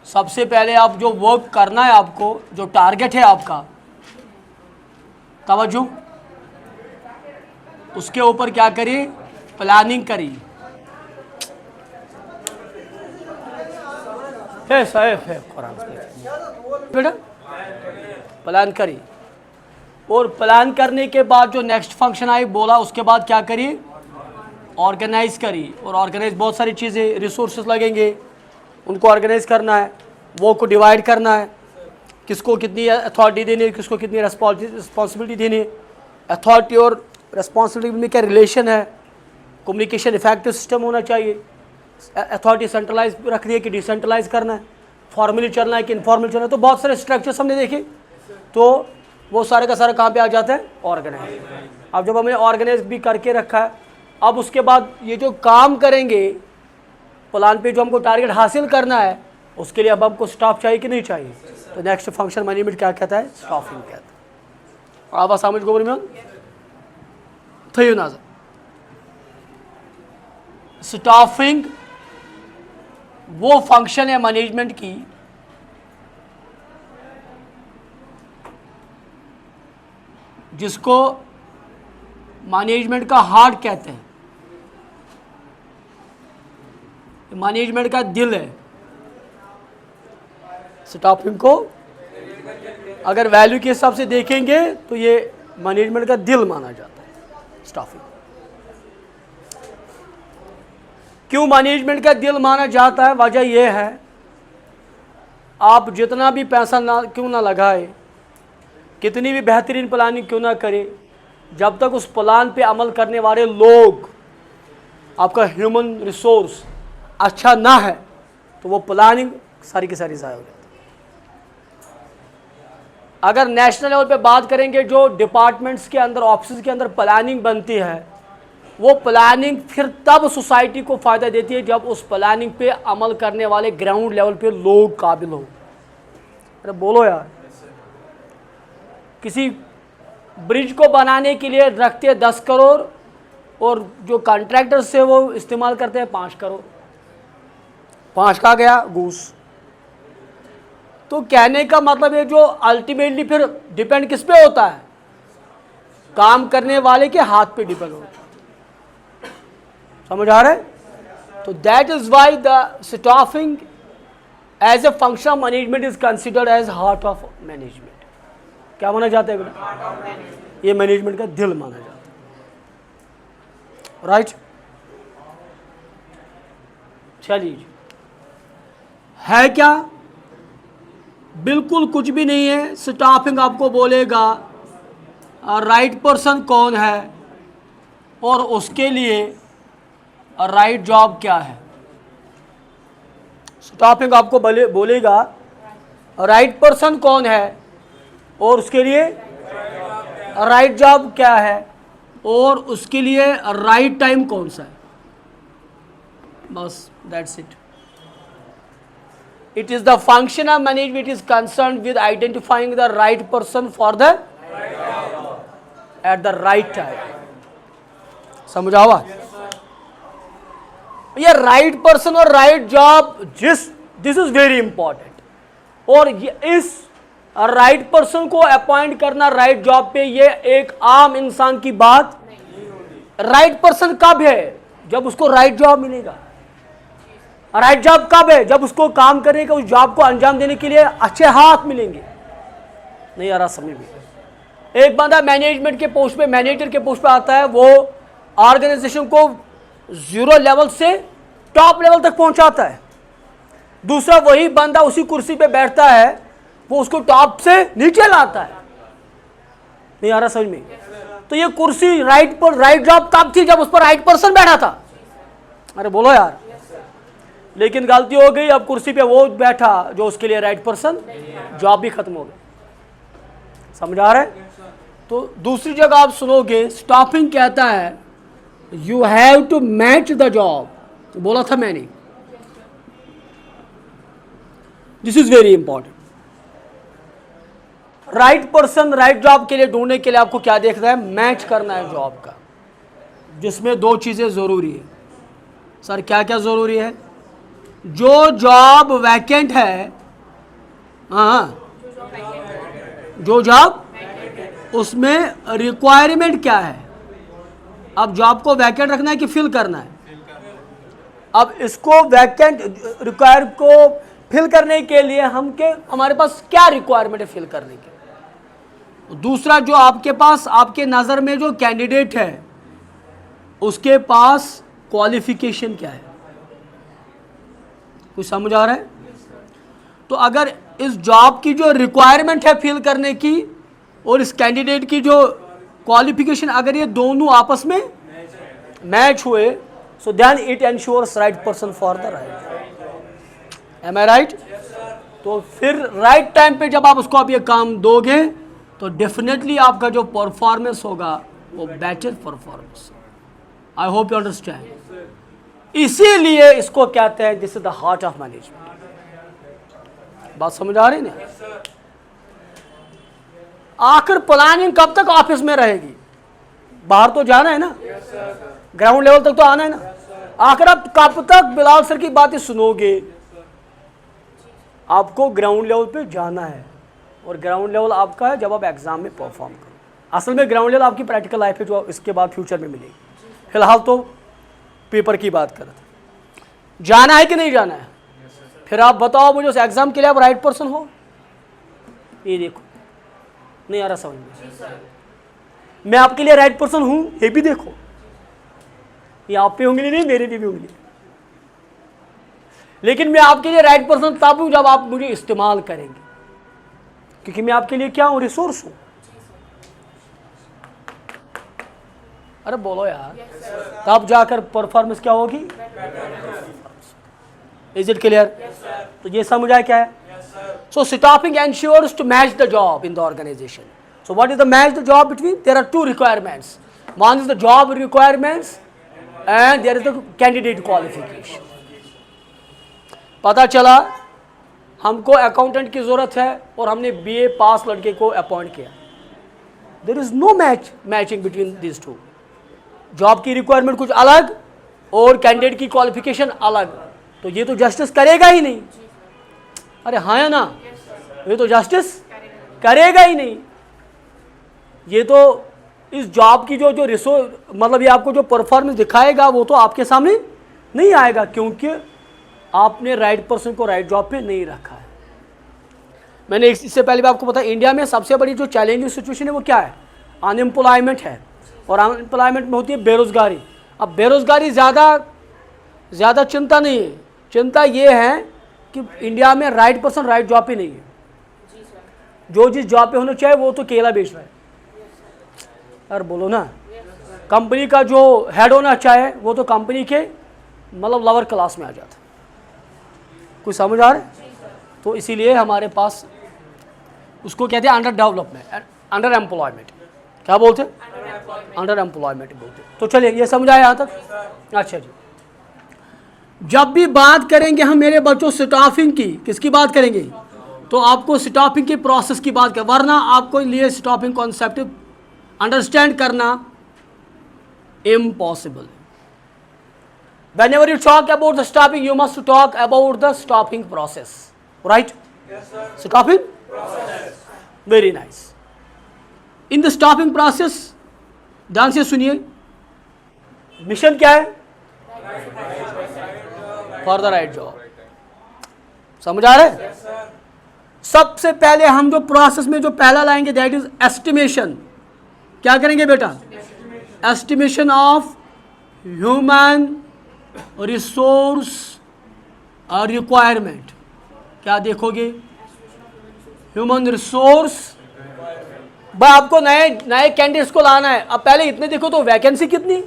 सबसे पहले आप जो वर्क करना है, आपको जो टारगेट है आपका, तवज्जो, उसके ऊपर क्या करिए, प्लानिंग करिए। है साहब है कुरान बेटा, प्लान करिए। और प्लान करने के बाद जो नेक्स्ट फंक्शन आई बोला, उसके बाद क्या करिए, ऑर्गेनाइज करिए। और ऑर्गेनाइज बहुत सारी चीज़ें, रिसोर्सेज लगेंगे, उनको ऑर्गेनाइज करना है, वो को डिवाइड करना है, किसको कितनी अथॉरिटी देनी है, किसको कितनी रिस्पॉन्सिबिलिटी देनी है, अथॉरिटी और रिस्पॉन्सिबिलिटी में क्या रिलेशन है, कम्युनिकेशन इफेक्टिव सिस्टम होना चाहिए, अथॉरिटी सेंट्रलाइज रखनी है कि डिसेंट्रलाइज करना है, फॉर्मली चलना है कि इनफॉर्मल चलना है। तो बहुत सारे स्ट्रक्चर्स हमने देखे, तो वो सारे का सारा काम पे आ जाता है ऑर्गेनाइज। अब जब हमने ऑर्गेनाइज भी करके रखा है, अब उसके बाद ये जो काम करेंगे प्लान पे, जो हमको टारगेट हासिल करना है, उसके लिए अब हमको स्टाफ चाहिए कि नहीं चाहिए। तो नेक्स्ट फंक्शन मैनेजमेंट क्या कहता है, स्टाफिंग कहता है। आवाज समझ गोबर में थी नाजर। स्टाफिंग वो फंक्शन है मैनेजमेंट की जिसको मैनेजमेंट का हार्ट कहते हैं, मैनेजमेंट का दिल है। स्टाफिंग को अगर वैल्यू के हिसाब से देखेंगे तो ये मैनेजमेंट का दिल माना जाता है स्टाफिंग। क्यों मैनेजमेंट का दिल माना जाता है? वजह यह है, आप जितना भी पैसा ना क्यों ना लगाए, कितनी भी बेहतरीन प्लानिंग क्यों ना करे, जब तक उस प्लान पे अमल करने वाले लोग, आपका ह्यूमन रिसोर्स अच्छा ना है, तो वो प्लानिंग सारी की सारी ज़ाया हो जाती है। अगर नेशनल लेवल पे बात करेंगे, जो डिपार्टमेंट्स के अंदर, ऑफिस के अंदर प्लानिंग बनती है, वो प्लानिंग फिर तब सोसाइटी को फ़ायदा देती है जब उस प्लानिंग पे अमल करने वाले ग्राउंड लेवल पे लोग काबिल हो। अरे बोलो यार, किसी ब्रिज को बनाने के लिए रखते हैं 10 करोड़ और जो कॉन्ट्रैक्टर्स से वो इस्तेमाल करते हैं 5 करोड़। 5 का गया घूस। तो कहने का मतलब है, जो अल्टीमेटली फिर डिपेंड किस पे होता है, काम करने वाले के हाथ पे डिपेंड होता है। समझ आ रहा है? तो that is why the staffing as a function of management is considered as heart of management. क्या माना जाता है बेटा? ये मैनेजमेंट का दिल माना जाता है। राइट, चलिए, है क्या? बिल्कुल कुछ भी नहीं है। स्टाफिंग आपको बोलेगा राइट पर्सन कौन है और उसके लिए राइट जॉब क्या है। स्टाफिंग आपको बोलेगा राइट पर्सन कौन है और उसके लिए राइट जॉब क्या है और उसके लिए राइट टाइम कौन सा है। बस that's it. It is the function of management is concerned with identifying the right person for the at the right time. समझ आवा? ये right person और right job, this is very important. और इस right person को appoint करना right job पे, ये एक आम इंसान की बात। right person कब है? जब उसको right job मिलेगा। राइट जॉब कब है? जब उसको काम करने का, उस जॉब को अंजाम देने के लिए अच्छे हाथ मिलेंगे। नहीं आ रहा समझ में? एक बंदा मैनेजमेंट के पोस्ट पे, मैनेजर के पोस्ट पे आता है, वो ऑर्गेनाइजेशन को 0 लेवल से टॉप लेवल तक पहुंचाता है। दूसरा वही बंदा उसी कुर्सी पे बैठता है, वो उसको टॉप से नीचे लाता है। नहीं आ रहा समझ में? तो ये कुर्सी राइट पर, राइट जॉब कब थी? जब उस पर राइट पर्सन बैठा था। अरे बोलो यार। लेकिन गलती हो गई, अब कुर्सी पे वो बैठा जो उसके लिए राइट पर्सन, जॉब भी खत्म हो गई। समझ आ रहा है? तो दूसरी जगह आप सुनोगे, स्टाफिंग कहता है you have to match the job. बोला था मैंने, this is very important. Right person right job के लिए ढूंढने के लिए आपको क्या देखना है? मैच करना है जॉब का, जिसमें 2 चीजें जरूरी है। सर क्या क्या जरूरी है? जो जॉब वैकेंट है, हाँ, जो जॉब, उसमें रिक्वायरमेंट क्या है। अब जॉब को वैकेंट रखना है कि फिल करना है। अब इसको वैकेंट रिक्वायर को फिल करने के लिए हमारे पास क्या रिक्वायरमेंट है फिल करने के। दूसरा, जो आपके पास, आपके नज़र में जो कैंडिडेट है उसके पास क्वालिफिकेशन क्या है। कुछ समझ आ रहा है। तो अगर इस जॉब की जो रिक्वायरमेंट है फिल करने की और इस कैंडिडेट की जो क्वालिफिकेशन, अगर ये दोनों आपस में मैच हुए, so then it ensures right person for the right. Am I right. तो फिर राइट टाइम पे जब आप उसको अब ये काम दोगे तो डेफिनेटली आपका जो परफॉर्मेंस होगा वो better performance. I hope you understand. इसीलिए इसको कहते हैं this is the heart of management. बात समझ आ रही ना। आखिर प्लानिंग कब तक ऑफिस में रहेगी। बाहर तो जाना है ना, ग्राउंड लेवल तक तो आना है ना। आखिर आप कब तक बिलाल सर की बातें सुनोगे। आपको ग्राउंड लेवल पे जाना है और ग्राउंड लेवल आपका है जब आप एग्जाम में परफॉर्म करो। असल में ग्राउंड लेवल आपकी प्रैक्टिकल लाइफ है जो इसके बाद फ्यूचर में मिलेगी। फिलहाल तो पेपर की बात कर रहे थे। जाना है कि नहीं जाना है। फिर आप बताओ मुझे उस एग्जाम के लिए आप राइट पर्सन हो। ये देखो, नहीं आ रहा समझ में। मैं आपके लिए राइट पर्सन हूं, ये भी देखो। ये आप पे उंगली नहीं, मेरे पे भी उंगली। लेकिन मैं आपके लिए राइट पर्सन तब हूं जब आप मुझे इस्तेमाल करेंगे, क्योंकि मैं आपके लिए क्या हूं, रिसोर्स हूं। अरे बोलो यार। तब जाकर परफॉर्मेंस क्या होगी। Is it clear. तो ये समझ आया क्या है। So staffing ensures to match the job in the organisation. So what is the match the job between, there are two requirements. One is the job requirements and there is the candidate qualification. पता चला हमको accountant की जरूरत है और हमने BA पास लड़के को अपॉइंट किया। There is no matching between this two. Job की रिक्वायरमेंट कुछ अलग और कैंडिडेट की क्वालिफिकेशन अलग, तो ये तो जस्टिस करेगा ही नहीं। अरे हाँ या ना, ये तो जस्टिस करेगा ही नहीं। ये तो इस जॉब की जो रिसोर्स, मतलब ये आपको जो परफॉर्मेंस दिखाएगा वो तो आपके सामने नहीं आएगा, क्योंकि आपने राइट पर्सन को राइट जॉब पे नहीं रखा है। मैंने इससे पहले भी आपको पता, इंडिया में सबसे बड़ी जो चैलेंजिंग सिचुएशन है वो क्या है, अनएम्प्लॉयमेंट है। और अनएम्प्लॉयमेंट में होती है बेरोजगारी। अब बेरोजगारी ज़्यादा चिंता नहीं है, चिंता ये है कि इंडिया में राइट पर्सन राइट जॉब पे नहीं है। जो जिस जॉब पे होना चाहिए वो तो केला बेच रहा है। अरे बोलो ना। कंपनी का जो हेड होना चाहे वो तो कंपनी के मतलब लोअर क्लास में आ जाता है। कुछ समझ आ रहा है। तो इसीलिए हमारे पास उसको कहते हैं अंडर डेवलपमेंट, अंडर एम्प्लॉयमेंट। क्या बोलते हैं, अंडर एम्प्लॉयमेंट बोलते हैं। तो चलिए ये समझ आया यहाँ तक। अच्छा जी, जब भी बात करेंगे हम मेरे बच्चों स्टाफिंग की, किसकी बात करेंगे, तो आपको स्टाफिंग के प्रोसेस की बात करें, वरना आपको लिए स्टाफिंग कॉन्सेप्ट अंडरस्टैंड करना impossible. Whenever you talk about the staffing, you must talk about the staffing process, right? Yes, sir. Staffing process. Very nice. In the staffing process, ध्यान से सुनिए, मिशन क्या है, फॉर द राइट जॉब। समझ आ रहा है। yes, सबसे पहले हम जो प्रोसेस में जो पहला लाएंगे दैट इज एस्टिमेशन। क्या करेंगे बेटा, एस्टिमेशन ऑफ ह्यूमन रिसोर्स और रिक्वायरमेंट। क्या देखोगे, ह्यूमन रिसोर्स। भाई आपको नए कैंडिडेट्स को लाना है। अब पहले इतने देखो तो वैकेंसी कितनी।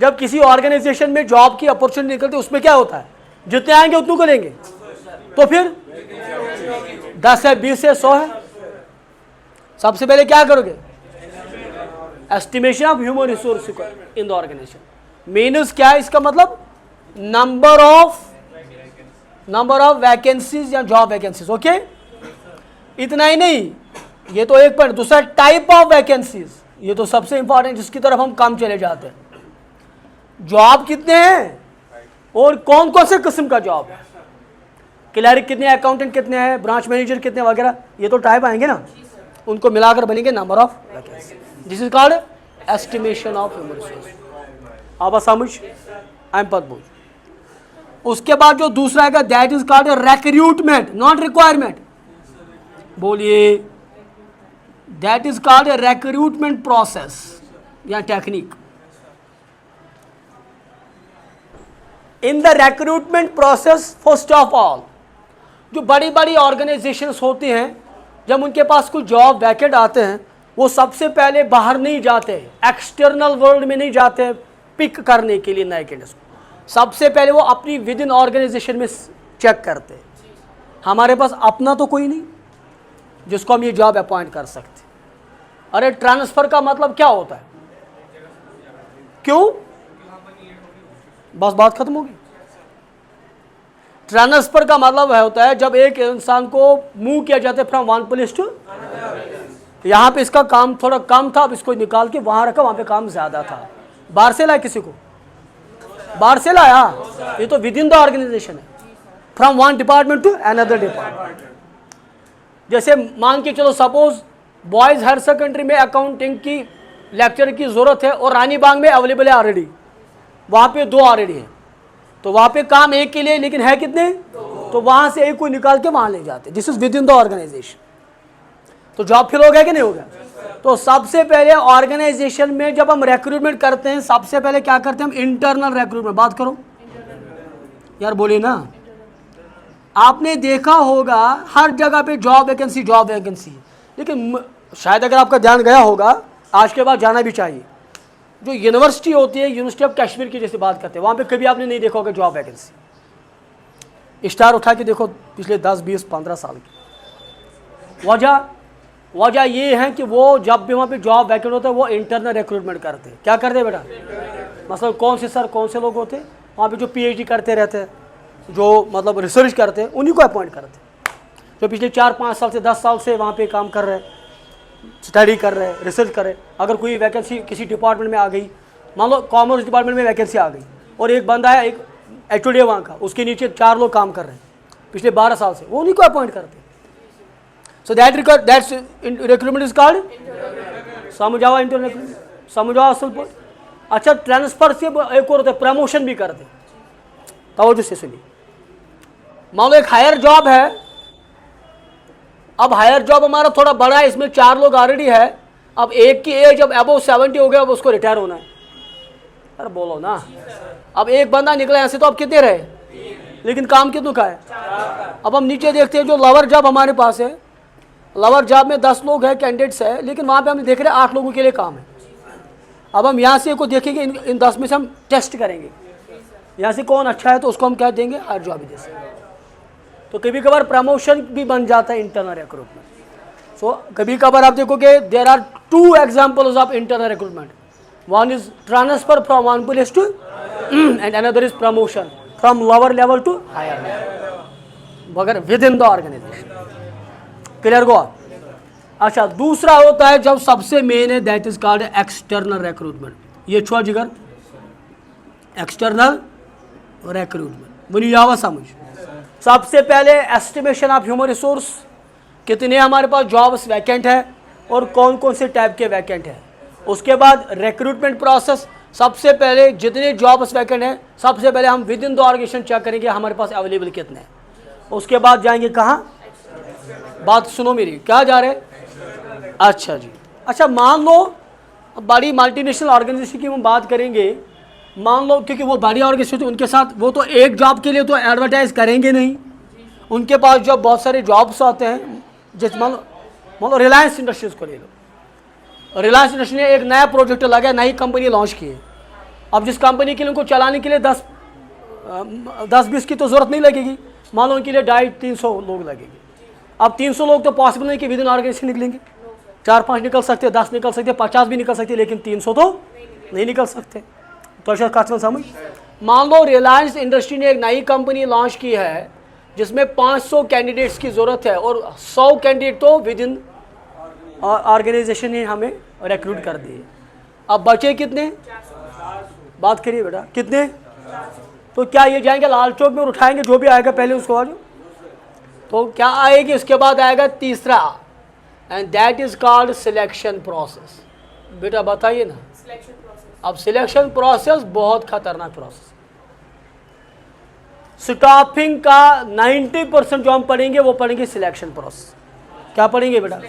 जब किसी ऑर्गेनाइजेशन में जॉब की अपॉर्चुनिटी निकलती है उसमें क्या होता है, जितने आएंगे उतनों को लेंगे। तो फिर 10 है, 20 है, 100 है। सबसे पहले क्या करोगे, estimation of human resource in the organisation. Means क्या है, इसका मतलब नंबर ऑफ वैकेंसीज या जॉब वैकेंसीज। ओके, इतना ही नहीं, ये तो एक पॉइंट। दूसरा टाइप ऑफ वैकेंसीज, ये तो सबसे इंपॉर्टेंट, जिसकी तरफ हम कम चले जाते हैं। जॉब कितने हैं और कौन कौन से किस्म का जॉब है, क्लर्क कितने, अकाउंटेंट कितने हैं, ब्रांच मैनेजर कितने वगैरह, ये तो टाइप आएंगे ना, उनको मिलाकर बनेंगे number of vacancy. This is called estimation of human resource. अब समझ एम पद बोल। उसके बाद जो दूसरा है that is called recruitment, not requirement. बोलिए, that is called recruitment process या technique. In the recruitment process first of all, जो बड़ी बड़ी ऑर्गेनाइजेशंस होती हैं, जब उनके पास कुछ जॉब वैकेंट आते हैं, वो सबसे पहले बाहर नहीं जाते, एक्सटर्नल वर्ल्ड में नहीं जाते पिक करने के लिए नए कैंडिडेट्स को। सबसे पहले वो अपनी विद इन ऑर्गेनाइजेशन में चेक करते हैं, हमारे पास अपना तो कोई नहीं जिसको हम ये जॉब अपॉइंट कर सकते। अरे ट्रांसफर का मतलब क्या होता है, क्यों, बस बात खत्म होगी। ट्रांसफर का मतलब होता है जब एक इंसान को मूव किया जाता है फ्रॉम वन प्लेस टू, यहाँ पे इसका काम थोड़ा कम था, अब इसको निकाल के वहां रखा, वहां पे काम ज्यादा था, बाहर से लाया, किसी को बाहर से लाया, ये तो विद इन द ऑर्गेनाइजेशन है, from one department to another department. जैसे मान के चलो सपोज बॉयज हायर सेकेंडरी में अकाउंटिंग की लेक्चर की जरूरत है और रानी बाग में अवेलेबल है ऑलरेडी, वहां पे 2 ऑलरेडी है, तो वहां पे काम एक के लिए, लेकिन है कितने, तो वहां से एक को निकाल के वहां ले जाते। This is with in the organisation. तो जॉब फिल हो गया कि नहीं हो गया। तो सबसे पहले ऑर्गेनाइजेशन में जब हम रिक्रूटमेंट करते हैं, सबसे पहले क्या करते हैं हम, इंटरनल रिक्रूटमेंट। बात करो यार, बोलिए ना। आपने देखा होगा हर जगह पे जॉब वैकेंसी, लेकिन शायद अगर आपका ध्यान गया होगा, आज के बाद जाना भी चाहिए, जो यूनिवर्सिटी होती है, यूनिवर्सिटी ऑफ कश्मीर की जैसे बात करते हैं, वहाँ पे कभी आपने नहीं देखा होगा जॉब वैकेंसी। स्टार उठा के देखो पिछले 10, 20, 15 साल की। वजह ये है कि वो जब भी वहाँ पे जॉब वैकेंट होता है वो इंटरनल रिक्रूटमेंट करते हैं। क्या करते हैं बेटा, मतलब कौन से लोग होते हैं वहाँ पे जो PhD करते रहते हैं, जो मतलब रिसर्च करते हैं, उन्हीं को अपॉइंट करते हैं, जो पिछले 4-5 साल से 10 साल से वहाँ पे काम कर रहे हैं, स्टडी कर रहे हैं, रिसर्च कर रहे हैं। अगर कोई वैकेंसी किसी डिपार्टमेंट में आ गई, मान लो कॉमर्स डिपार्टमेंट में वैकेंसी आ गई और एक बंदा है, एक HOD वहाँ का, उसके नीचे 4 लोग काम कर रहे हैं पिछले 12 साल से, वो उन्हीं को अपॉइंट करते हैं। So that's recruitment is called, समझाओ इंटरनल रिक्रूटमेंट, समझाओ असल पर। अच्छा, ट्रांसफर से एक और होता है, प्रमोशन भी करते हैं। तवज्जो से सुनिए, मान लो एक हायर जॉब है, अब हायर जॉब हमारा थोड़ा बड़ा है, इसमें 4 लोग ऑलरेडी है, अब एक की एज अब अबव 70 हो गया, अब उसको रिटायर होना है। अरे बोलो ना, अब एक बंदा निकला यहाँ से, तो अब कितने रहे, लेकिन काम कितनों का है। अब हम नीचे देखते हैं, जो लोअर जॉब हमारे पास है, लोअर जॉब में 10 लोग हैं, कैंडिडेट्स है, लेकिन वहाँ पे हम देख रहे हैं 8 लोगों के लिए काम है। अब हम यहाँ से को देखेंगे, इन 10 में से हम टेस्ट करेंगे, यहाँ से कौन अच्छा है तो उसको हम क्या देंगे, हायर जॉब ही दे सकते। तो कभी कभार प्रमोशन भी बन जाता है इंटरनल रिक्रूटमेंट। सो कभी कभार आप देखोगे there are 2 examples of internal recruitment, one is transfer from one place to and another is promotion from lower level to higher level, मगर with in the organisation. Clear go. अच्छा, दूसरा होता है जब सबसे मेन है, that is called external recruitment. ये छुआ जिगर, एक्सटर्नल रिक्रूटमेंट बोलिए, आवा समझ। सबसे पहले एस्टिमेशन ऑफ ह्यूमन रिसोर्स, कितने हमारे पास जॉब्स वैकेंट है और कौन कौन से टाइप के वैकेंट है। उसके बाद रिक्रूटमेंट प्रोसेस, सबसे पहले जितने जॉब्स वैकेंट हैं सबसे पहले हम with in the organisation check करेंगे हमारे पास अवेलेबल कितने हैं। उसके बाद जाएंगे कहाँ, बात सुनो मेरी, क्या जा रहे हैं। अच्छा जी, अच्छा मान लो बड़ी मल्टीनेशनल ऑर्गेनाइजेशन की हम बात करेंगे, मान लो क्योंकि वो बड़ी ऑर्गेनाइजेशन उनके साथ वो तो एक जॉब के लिए तो एडवर्टाइज करेंगे नहीं, उनके पास जो बहुत सारे जॉब्स आते हैं। जैसे मान लो रिलायंस इंडस्ट्रीज को ले लो, रिलायंस इंडस्ट्री ने एक नया प्रोजेक्ट लगा, नई कंपनी लॉन्च की है। अब जिस कंपनी के लिए उनको चलाने के लिए 10-20 की तो ज़रूरत नहीं लगेगी, मान लो उनके लिए 250-300 लोग लगेंगे। अब 300 लोग तो पॉसिबल नहीं कि विद इन ऑर्गेनाइजेशन निकलेंगे, 4-5 निकल सकते, 10 निकल सकते, 50 भी निकल सकते, लेकिन 300 तो नहीं निकल सकते। तो अच्छा कस्टमर समझ, मान लो रिलायंस इंडस्ट्री ने एक नई कंपनी लॉन्च की है जिसमें 500 कैंडिडेट्स की ज़रूरत है और 100 कैंडिडेट तो विद इन ऑर्गेनाइजेशन ने हमें रिक्रूट कर दिए। अब बचे कितने, बात करिए बेटा, कितने, तो क्या ये जाएंगे लाल चौक में और उठाएंगे जो भी आएगा पहले उसको आज। तो क्या आएगी उसके बाद आएगा तीसरा, and that is called selection process. बेटा बताइए ना, अब सिलेक्शन प्रोसेस बहुत खतरनाक प्रोसेस। स्टाफिंग का 90% जो हम पढ़ेंगे वो पढ़ेंगे सिलेक्शन प्रोसेस। क्या पढ़ेंगे बेटा?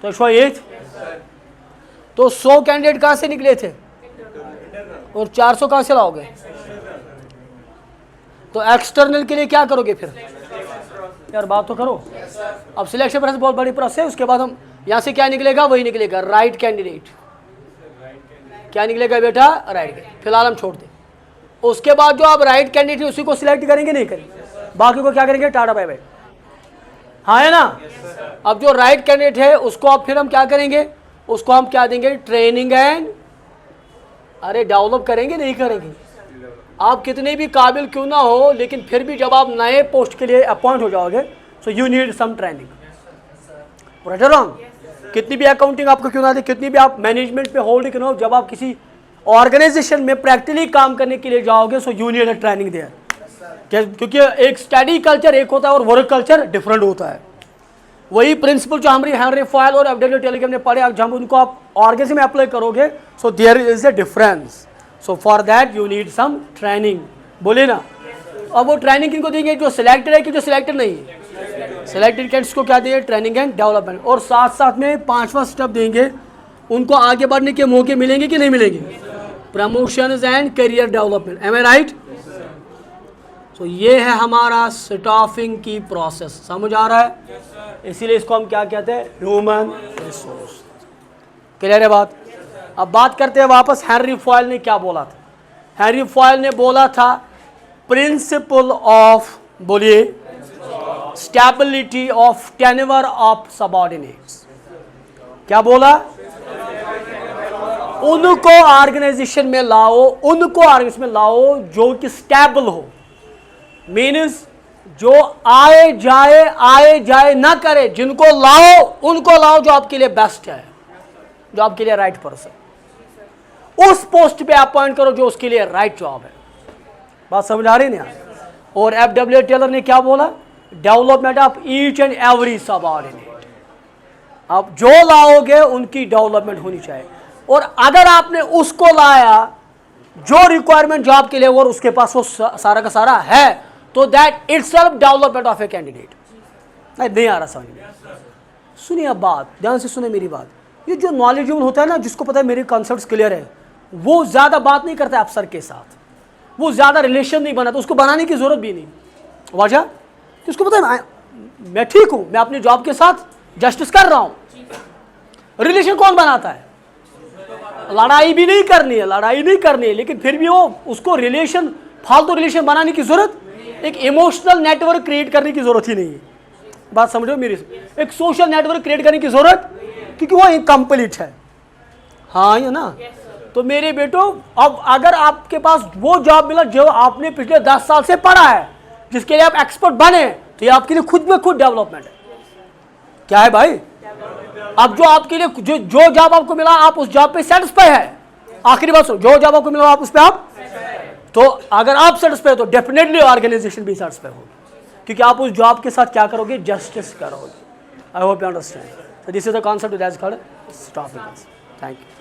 तो शो ये तो 100 कैंडिडेट कहां से निकले थे और 400 कहां से लाओगे? तो एक्सटर्नल के लिए क्या करोगे फिर? यार बात तो करो। अब सिलेक्शन प्रोसेस बहुत बड़ी प्रोसेस है। उसके बाद हम यहां से क्या निकलेगा? वही निकलेगा राइट कैंडिडेट। क्या निकलेगा बेटा? राइट। फिलहाल हम छोड़ दें। उसके बाद जो आप राइट कैंडिडेट उसी को सिलेक्ट करेंगे, नहीं करेंगे, बाकी को क्या करेंगे? Tata bye bye. हाँ है ना? अब जो राइट कैंडिडेट है उसको अब फिर हम क्या करेंगे? उसको हम क्या देंगे? ट्रेनिंग एंड अरे डेवलप करेंगे, नहीं करेंगे? आप कितने भी काबिल क्यों ना हो, लेकिन फिर भी जब आप नए पोस्ट के लिए अपॉइंट हो जाओगे so you need some training. Right और रॉन्ग? कितनी भी अकाउंटिंग आपको क्यों ना दे, कितनी भी आप मैनेजमेंट पे होल्ड क्यों ना हो, जब आप किसी ऑर्गेनाइजेशन में प्रैक्टिकली काम करने के लिए जाओगे so you need a training there. क्योंकि एक स्टडी कल्चर एक होता है और वर्क कल्चर डिफरेंट होता है। वही प्रिंसिपल जो हमारी हेनरी फॉयल और एफडब्ल्यू टेलर के हमने पढ़े, जब उनको आप ऑर्गेनाइजेशन में अप्लाई करोगे so there is a difference. So for that you need some training. बोले ना? अब वो ट्रेनिंग किनको देंगे? जो सिलेक्टेड है कि जो सिलेक्टेड नहीं है? सिलेक्टेड कैंडिडेट्स को क्या देंगे? Training and development. और साथ साथ में 5वां स्टेप देंगे, उनको आगे बढ़ने के मौके मिलेंगे कि नहीं मिलेंगे? Promotions and career development. Am I right? तो ये है हमारा स्टाफिंग की प्रोसेस। समझ आ रहा है? इसीलिए इसको हम क्या कहते हैं? Human resource. क्लियर है बात? अब बात करते हैं वापस हेनरी फॉयल ने क्या बोला था। हेनरी फॉयल ने बोला था प्रिंसिपल ऑफ, बोलिए, stability of tenure of subordinates. क्या बोला? उनको ऑर्गेनाइजेशन में लाओ, उनको ऑर्गेनाइजेशन में लाओ जो कि स्टेबल हो। मीन्स जो आए जाए ना करे, जिनको लाओ उनको लाओ जो आपके लिए बेस्ट है, जो आपके लिए राइट पर्सन, उस पोस्ट पे अपॉइंट करो जो उसके लिए राइट जॉब है। बात समझ आ रही ना? और एफडब्ल्यू टेलर ने क्या बोला? Development of each and every subordinate. आप जो लाओगे उनकी डेवलपमेंट होनी चाहिए। और अगर आपने उसको लाया जो रिक्वायरमेंट जॉब के लिए और उसके पास वो सारा का सारा है, तो that itself development of a candidate. नहीं आ रहा समझ में? सुनिए अब बात, ध्यान से सुनिए मेरी बात। ये जो नॉलेजेबल होता है ना, जिसको पता है मेरे कॉन्सेप्ट्स क्लियर है, वो ज्यादा बात नहीं करता है अफसर के साथ, वो ज्यादा रिलेशन नहीं बनाता, उसको बनाने की जरूरत भी नहीं। वजह कि उसको पता है मैं ठीक हूं, मैं अपनी जॉब के साथ जस्टिस कर रहा हूं। रिलेशन कौन बनाता है? लड़ाई भी नहीं करनी है, लड़ाई नहीं करनी है, लेकिन फिर भी वो उसको रिलेशन, फालतू रिलेशन बनाने की जरूरत, एक इमोशनल नेटवर्क क्रिएट करने की जरूरत ही नहीं है। बात समझो मेरी? एक सोशल नेटवर्क क्रिएट करने की जरूरत, क्योंकि वो इनकम्प्लीट है। हाँ या ना? तो मेरे बेटो, अब अगर आपके पास वो जॉब मिला जो आपने पिछले 10 साल से पढ़ा है, जिसके लिए आप एक्सपर्ट बने, तो ये आपके लिए खुद में खुद डेवलपमेंट है। क्या है भाई? अब जो आपके लिए जो जॉब आपको मिला, आप उस जॉब पे सेटिस्फाई है। आखिरी बात सुनो, जो जॉब आपको मिला आप उस पे आप, तो अगर आप सेटिस्फाई हो तो डेफिनेटली ऑर्गेनाइजेशन भी सेटिस्फाई होगी, क्योंकि आप उस जॉब के साथ क्या करोगे? जस्टिस करोगे। I hope you understand. So this is the concept that is called staffing. Thank you.